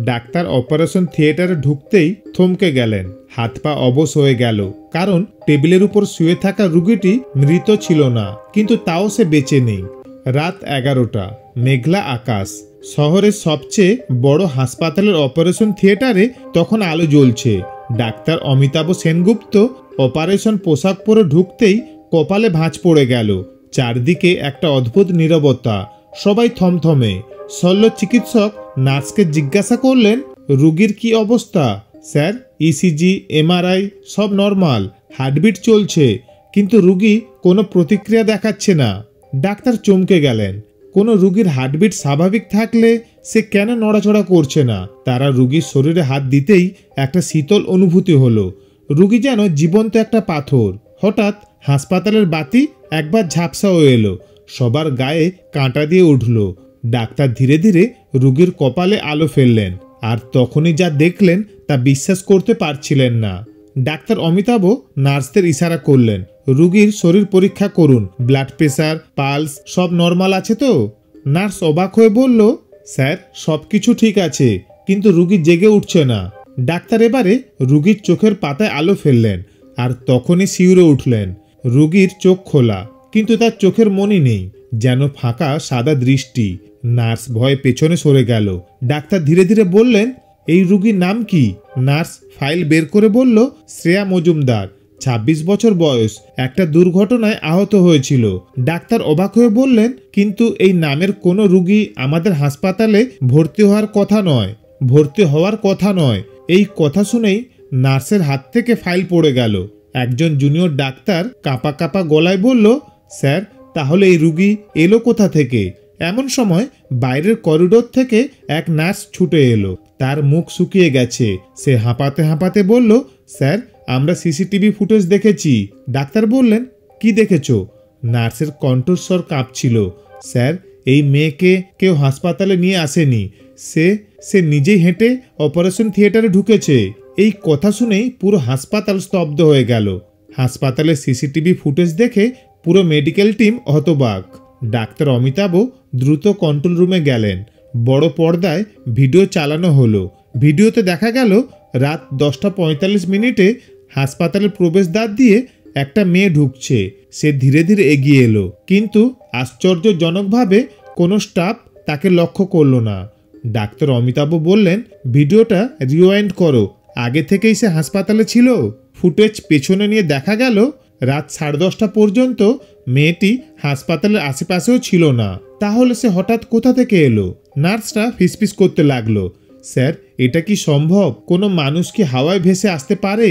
Doctor operation থিয়েটারে ঢুকতেই থমকে গেলেন। হাত পা অবশ হয়ে গেল, কারণ টেবিলের উপর শুয়ে থাকা রোগীটি মৃত ছিল না, কিন্তু তাও সে বেঁচে নেই। রাত 11টা, মেঘলা আকাশ। শহরের সবচেয়ে বড় হাসপাতালের অপারেশন থিয়েটারে তখন আলো জ্বলছে। ডাক্তার অমিতাভ সেনগুপ্ত অপারেশন পোশাক পরে ঢুকতেই কপালে ভাঁজ পড়ে গেল। চারদিকে একটা অদ্ভুত নীরবতা, সবাই থমথমে। শল্য চিকিৎসক নার্সকে জিজ্ঞাসা করলেন, রোগীর কি অবস্থা? স্যার, ইসিজি, এমআরআই সব নর্মাল, হার্টবিট চলছে, কিন্তু রোগী কোনো প্রতিক্রিয়া দেখাচ্ছে না। ডাক্তার চমকে গেলেন। কোনো রোগীর হার্টবিট স্বাভাবিক থাকলে সে কেন নড়াচড়া করছে না? তারা রোগীর শরীরে হাত দিতেই একটা শীতল অনুভূতি হলো। রোগী যেন জীবন্ত একটা পাথর। হঠাৎ হাসপাতালের বাতি একবার ঝাপসা হয়ে এলো, সবার গায়ে কাঁটা দিয়ে উঠল। ডাক্তার ধীরে ধীরে রোগীর কপালে আলো ফেললেন, আর তখনই যা দেখলেন তা বিশ্বাস করতে পারছিলেন না। ডাক্তার অমিতাভ নার্সদের ইশারা করলেন, রোগীর শরীর পরীক্ষা করুন, ব্লাড প্রেসার, পালস সব নর্মাল আছে তো? নার্স অবাক হয়ে বলল, স্যার সব কিছু ঠিক আছে, কিন্তু রোগী জেগে উঠছে না। ডাক্তার এবারে রোগীর চোখের পাতায় আলো ফেললেন, আর তখনই শিউরে উঠলেন। রোগীর চোখ খোলা, কিন্তু তার চোখের মনি নেই, যেন ফাঁকা সাদা দৃষ্টি। নার্স ভয়ে পেছনে সরে গেল। ডাক্তার ধীরে ধীরে বললেন, এই রোগীর নাম কি? নার্স ফাইল বের করে বলল, শ্রেয়া মজুমদার, 26 বছর বয়স, একটা দুর্ঘটনায় আহত হয়েছিল। ডাক্তার অবাক হয়ে বললেন, কিন্তু এই নামের কোনো রোগী আমাদের হাসপাতালে ভর্তি হওয়ার কথা নয়। এই কথা শুনেই নার্সের হাত থেকে ফাইল পড়ে গেল। একজন জুনিয়র ডাক্তার কাঁপা কাঁপা গলায় বলল, স্যার তাহলে এই রোগী এলো কোথা থেকে? এমন সময় বাইরের করিডোর থেকে এক নার্স ছুটে এলো। তার মুখ শুকিয়ে গেছে। সে হাঁপাতে হাঁপাতে বলল, স্যার আমরা সিসিটিভি ফুটেজ দেখেছি। ডাক্তার বললেন, কি দেখেছো? নার্সের কণ্ঠস্বর কাঁপছিল, স্যার এই মেয়েকে কেউ হাসপাতালে নিয়ে আসেনি, সে নিজেই হেঁটে অপারেশন থিয়েটারে ঢুকেছে। এই কথা শুনেই পুরো হাসপাতাল স্তব্ধ হয়ে গেল। হাসপাতালের সিসিটিভি ফুটেজ দেখে পুরো মেডিকেল টিম হতবাক। ডাক্তার অমিতাভ দ্রুত কন্ট্রোল রুমে গেলেন। বড় পর্দায় ভিডিও চালানো হলো। ভিডিওতে দেখা গেল রাত 10:45 হাসপাতালের প্রবেশদ্বার দিয়ে একটা মেয়ে ঢুকছে। সে ধীরে ধীরে এগিয়ে এলো, কিন্তু আশ্চর্যজনকভাবে কোনো স্টাফ তাকে লক্ষ্য করলো না। ডাক্তার অমিতাভ বললেন, ভিডিওটা রিওয়াইন্ড করো, আগে থেকেই সে হাসপাতালে ছিল। ফুটেজ পেছনে নিয়ে দেখা গেল রাত 10:30 পর্যন্ত মেয়েটি হাসপাতালের আশেপাশেও ছিল না। তাহলে সে হঠাৎ কোথা থেকে এলো? নার্সরা ফিসফিস করতে লাগলো, স্যার এটা কি সম্ভব? কোনো মানুষ কি হাওয়ায় ভেসে আসতে পারে?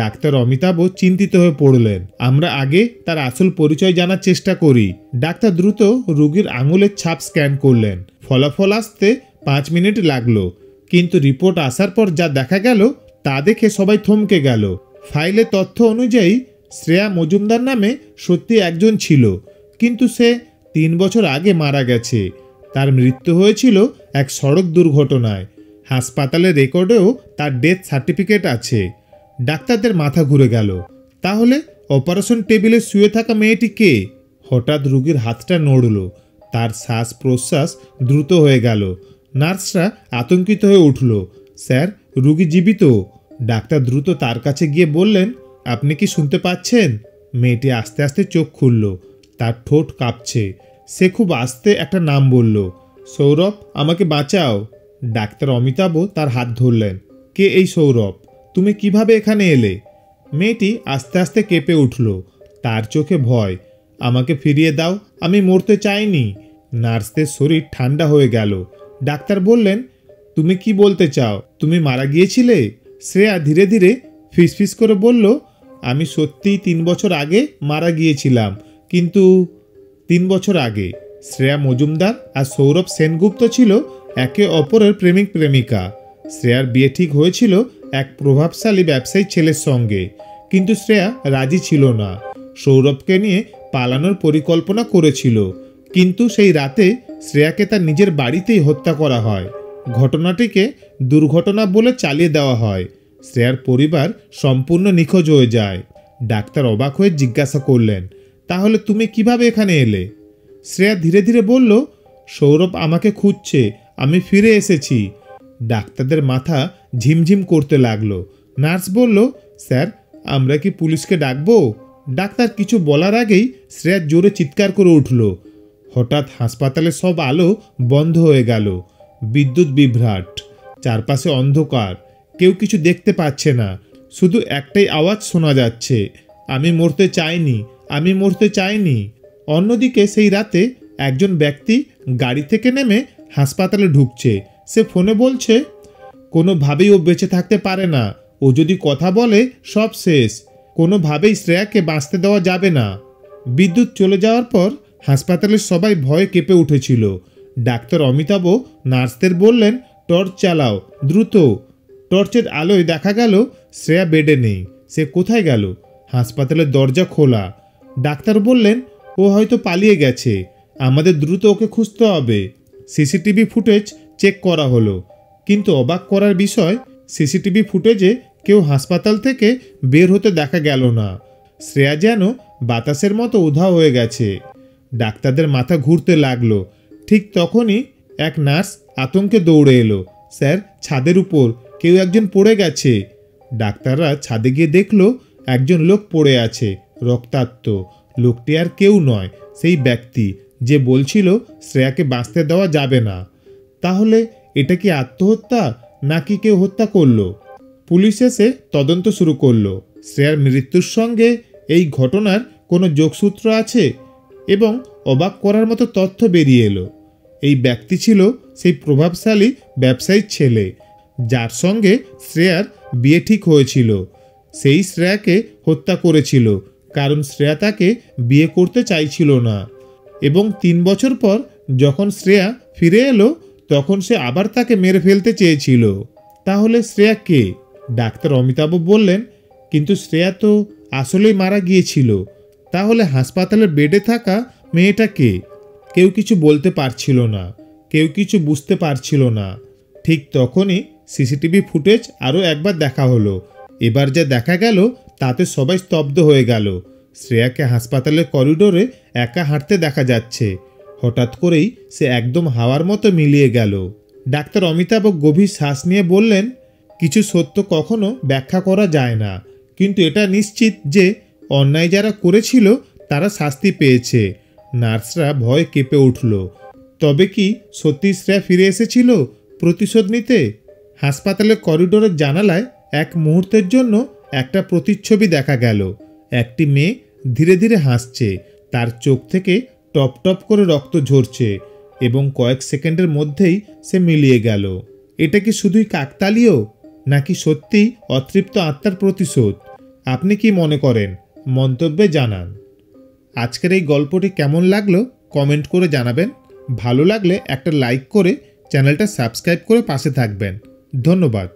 ডাক্তার অমিতাভ চিন্তিত হয়ে পড়লেন। আমরা আগে তার আসল পরিচয় জানার চেষ্টা করি। ডাক্তার দ্রুত রোগীর আঙুলের ছাপ স্ক্যান করলেন। ফলাফল আসতে 5 মিনিট লাগলো, কিন্তু রিপোর্ট আসার পর যা দেখা গেল তা দেখে সবাই থমকে গেল। ফাইলের তথ্য অনুযায়ী শ্রেয়া মজুমদার নামে সত্যি একজন ছিল, কিন্তু সে 3 বছর আগে মারা গেছে। তার মৃত্যু হয়েছিল এক সড়ক দুর্ঘটনায়। হাসপাতালের রেকর্ডেও তার ডেথ সার্টিফিকেট আছে। ডাক্তারদের মাথা ঘুরে গেল। তাহলে অপারেশন টেবিলে শুয়ে থাকা মেয়েটি কে? হঠাৎ রোগীর হাতটা নড়ল, তার শ্বাস প্রশ্বাস দ্রুত হয়ে গেল। নার্সরা আতঙ্কিত হয়ে উঠল, স্যার রোগী জীবিত। ডাক্তার দ্রুত তার কাছে গিয়ে বললেন, আপনি কি শুনতে পাচ্ছেন? মেয়েটি আস্তে আস্তে চোখ খুলল, তার ঠোঁট কাঁপছে। সে খুব আস্তে একটা নাম বলল, সৌরভ, আমাকে বাঁচাও। ডাক্তার অমিতাভ তার হাত ধরলেন। কে এই সৌরভ? তুমি কিভাবে এখানে এলে? মেয়েটি আস্তে আস্তে কেঁপে উঠল, তার চোখে ভয়। আমাকে ফিরিয়ে দাও, আমি মরতে চাইনি। নার্সদের শরীর ঠান্ডা হয়ে গেল। ডাক্তার বললেন, তুমি কি বলতে চাও? তুমি মারা গিয়েছিলে? শ্রেয়া ধীরে ধীরে ফিসফিস করে বলল, আমি সত্যিই 3 বছর আগে মারা গিয়েছিলাম, কিন্তু 3 বছর আগে শ্রেয়া মজুমদার আর সৌরভ সেনগুপ্ত ছিল একে অপরের প্রেমিক প্রেমিকা। শ্রেয়ার বিয়ে ঠিক হয়েছিল এক প্রভাবশালী ব্যবসায়ী ছেলের সঙ্গে, কিন্তু শ্রেয়া রাজি ছিল না। সৌরভকে নিয়ে পালানোর পরিকল্পনা করেছিল, কিন্তু সেই রাতে শ্রেয়াকে তার নিজের বাড়িতেই হত্যা করা হয়। ঘটনাটিকে দুর্ঘটনা বলে চালিয়ে দেওয়া হয়। শ্রেয়ার পরিবার সম্পূর্ণ নিখোঁজ হয়ে যায়। ডাক্তার অবাক হয়ে জিজ্ঞাসা করলেন, তাহলে তুমি কিভাবে এখানে এলে? শ্রেয়া ধীরে ধীরে বলল, সৌরভ আমাকে খুঁজছে, আমি ফিরে এসেছি। ডাক্তারদের মাথা ঝিমঝিম করতে লাগলো। নার্স বলল, স্যার আমরা কি পুলিশকে ডাকবো? ডাক্তার কিছু বলার আগেই শ্রেয়া জোরে চিৎকার করে উঠল। হঠাৎ হাসপাতালের সব আলো বন্ধ হয়ে গেল। বিদ্যুৎ বিভ্রাট, চারপাশে অন্ধকার, কেউ কিছু দেখতে পাচ্ছে না, শুধু একটাই আওয়াজ শোনা যাচ্ছে, আমি মরতে চাইনি, আমি মরতে চাইনি। অন্যদিকে সেই রাতে একজন ব্যক্তি গাড়ি থেকে নেমে হাসপাতালে ঢুকছে। সে ফোনে বলছে, কোনোভাবেই ও বেঁচে থাকতে পারে না, ও যদি কথা বলে সব শেষ, কোনোভাবেই শ্রেয়াকে বাঁচতে দেওয়া যাবে না। বিদ্যুৎ চলে যাওয়ার পর হাসপাতালের সবাই ভয়ে কেঁপে উঠেছিল। ডাক্তার অমিতাভ নার্সদের বললেন, টর্চ চালাও দ্রুত। টর্চের আলোয় দেখা গেল শ্রেয়া বেডে নেই। সে কোথায় গেল? হাসপাতালের দরজা খোলা। ডাক্তার বললেন, ও হয়তো পালিয়ে গেছে, আমাদের দ্রুত ওকে খুঁজতে হবে। সিসিটিভি ফুটেজ চেক করা হলো, কিন্তু অবাক করার বিষয়, সিসিটিভি ফুটেজে কেউ হাসপাতাল থেকে বের হতে দেখা গেল না। শ্রেয়া যেন বাতাসের মতো উধাও হয়ে গেছে। ডাক্তারদের মাথা ঘুরতে লাগলো। ঠিক তখনই এক নার্স আতঙ্কে দৌড়ে এলো, স্যার ছাদের উপর কেউ একজন পড়ে গেছে। ডাক্তাররা ছাদে গিয়ে দেখলো একজন লোক পড়ে আছে, রক্তাক্ত। লোকটি আর কেউ নয়, সেই ব্যক্তি যে বলছিল শ্রেয়াকে বাঁচতে দেওয়া যাবে না। তাহলে এটা কি আত্মহত্যা নাকি কেউ হত্যা করলো? পুলিশ এসে তদন্ত শুরু করলো। শ্রেয়ার মৃত্যুর সঙ্গে এই ঘটনার কোনো যোগসূত্র আছে এবং অবাক করার মতো তথ্য বেরিয়ে এলো। এই ব্যক্তি ছিল সেই প্রভাবশালী ব্যবসায়ীর ছেলে, যার সঙ্গে শ্রেয়ার বিয়ে ঠিক হয়েছিল। সেই শ্রেয়াকে হত্যা করেছিল কারণ শ্রেয়া তাকে বিয়ে করতে চাইছিল না, এবং 3 বছর পর যখন শ্রেয়া ফিরে এলো তখন সে আবার তাকে মেরে ফেলতে চেয়েছিল। তাহলে শ্রেয়া কে? ডাক্তার অমিতাভ বললেন, কিন্তু শ্রেয়া তো আসলেই মারা গিয়েছিল। তাহলে হাসপাতালের বেডে থাকা মেয়েটা কে? কেউ কিছু বলতে পারছিল না, কেউ কিছু বুঝতে পারছিল না। ঠিক তখনই সিসিটিভি ফুটেজ আরও একবার দেখা হলো। এবার যা দেখা গেল তাতে সবাই স্তব্ধ হয়ে গেল। শ্রেয়াকে হাসপাতালের করিডোরে একা হাঁটতে দেখা যাচ্ছে। হঠাৎ করেই সে একদম হাওয়ার মতো মিলিয়ে গেল। ডাক্তার অমিতাভ গভীর শ্বাস নিয়ে বললেন, কিছু সত্য কখনো ব্যাখ্যা করা যায় না, কিন্তু এটা নিশ্চিত যে অন্যায় যারা করেছিল তারা শাস্তি পেয়েছে। নার্সরা ভয়ে কেঁপে উঠল। তবে কি সত্যি শ্রেয়া ফিরে এসেছিল প্রতিশোধ নিতে? হাসপাতালের করিডোরের জানালায় এক মুহূর্তের জন্য একটা প্রতিচ্ছবি দেখা গেল। একটি মেয়ে ধীরে ধীরে হাসছে, তার চোখ থেকে টপ টপ করে রক্ত ঝরছে, এবং কয়েক সেকেন্ডের মধ্যেই সে মিলিয়ে গেল। এটা কি শুধুই কাকতালীয়, নাকি সত্যিই অতৃপ্ত আত্মার প্রতিশোধ? আপনি কি মনে করেন? মন্তব্যে জানান। আজকের এই গল্পটি কেমন লাগলো কমেন্ট করে জানাবেন। ভালো লাগলে একটা লাইক করে চ্যানেলটা সাবস্ক্রাইব করে পাশে থাকবেন। ধন্যবাদ।